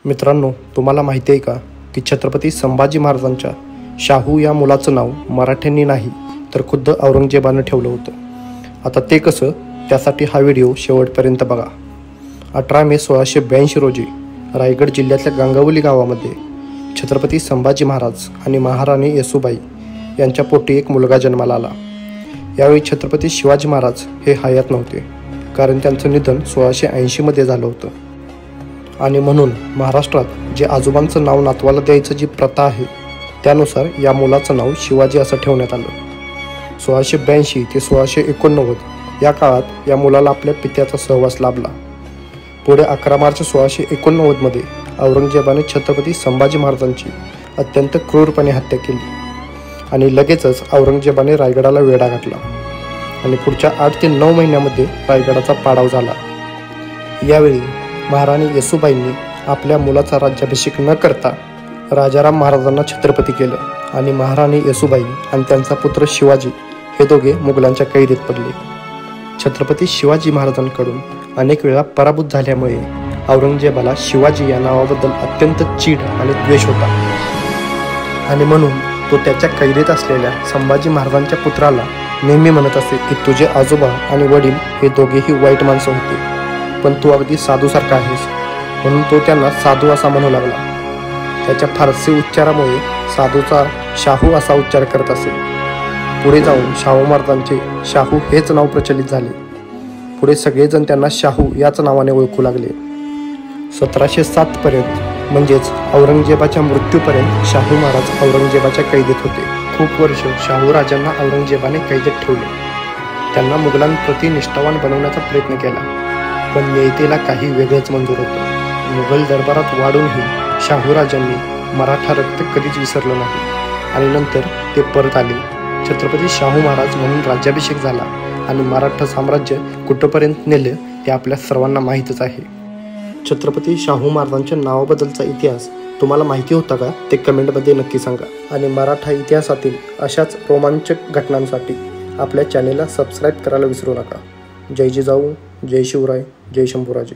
मित्रांनो, तुम्हाला माहिती आहे का की छत्रपती संभाजी महाराजांच्या शाहू या मुलाचं नाव मराठ्यांनी नाही तर खुद्द औरंगजेबाने ठेवलं होतं. आता ते कसं, त्यासाठी हा व्हिडिओ शेवटपर्यंत बघा. 18 मे 1682 रोजी रायगड जिल्ह्यातल्या गंगावली गावामध्ये छत्रपती संभाजी महाराज आणि महाराणी येसूबाई यांच्या पोटी एक मुलगा जन्माला आला. यावेळी छत्रपती शिवाजी महाराज हे हयात नव्हते, कारण त्यांचं निधन 1680 मध्ये झालं होतं. आणि म्हणून महाराष्ट्रात जे आजोबांचं नाव नातवाला द्यायचं जी प्रथा आहे, त्यानुसार या मुलाचं नाव शिवाजी असं ठेवण्यात आलं. 1682 ते 1689 या काळात या मुलाला आपल्या पित्याचा सहवास लाभला. पुढे 11 मार्च 1689 मध्ये औरंगजेबाने छत्रपती संभाजी महाराजांची अत्यंत क्रूरपणे हत्या केली आणि लगेचच औरंगजेबाने रायगडाला वेढा घातला आणि पुढच्या 8 ते 9 महिन्यामध्ये रायगडाचा पाडाव झाला. यावेळी महाराणी येसूबाईंनी आपल्या मुलाचा राज्याभिषेक न करता राजाराम महाराजांना छत्रपती केलं आणि महाराणी येसूबाई आणि त्यांचा पुत्र शिवाजी हे दोघे मुघलांच्या कैदेत पडले. छत्रपती शिवाजी महाराजांकडून अनेक वेळा पराभूत झाल्यामुळे औरंगजेबाला शिवाजी या नावाबद्दल अत्यंत चीड आणि द्वेष होता आणि म्हणून तो त्याच्या कैदेत असलेल्या संभाजी महाराजांच्या पुत्राला नेहमी म्हणत असे की तुझे आजोबा आणि वडील हे दोघेही वाईट माणसं होते, पण तू अगदी साधूसारखा आहेस, म्हणून तो त्यांना साधू असा म्हणू लागला. त्याच्या फारसी उच्चारामुळे साधूचा शाहू असा उच्चार करत असे. पुढे जाऊन शाहू महाराजांचे शाहू हेच नाव प्रचलित झाले. पुढे सगळेजण त्यांना शाहू याच नावाने ओळखू लागले. 1707 पर्यंत म्हणजेच औरंगजेबाच्या मृत्यूपर्यंत शाहू महाराज औरंगजेबाच्या कैदेत होते. खूप वर्ष शाहू राजांना औरंगजेबाने कैदेत ठेवले. त्यांना मुघलांप्रती निष्ठावान बनवण्याचा प्रयत्न केला, पण नियतीला काही वेगळंच मंजूर होतं. मुघल दरबारात वाढूनही शाहू राजांनी मराठा रक्त कधीच विसरलं नाही आणि नंतर ते परत आले. छत्रपती शाहू महाराज म्हणून राज्याभिषेक झाला आणि मराठा साम्राज्य कुठपर्यंत नेलं ते आपल्या सर्वांना माहीतच आहे. छत्रपती शाहू महाराजांच्या नावाबद्दलचा इतिहास तुम्हाला माहिती होता का, ते कमेंटमध्ये नक्की सांगा. आणि मराठा इतिहासातील अशाच रोमांचक घटनांसाठी आपल्या चॅनेलला सबस्क्राईब करायला विसरू नका. जय जिजाऊ, जय शिवराय, जय शंभूराजे.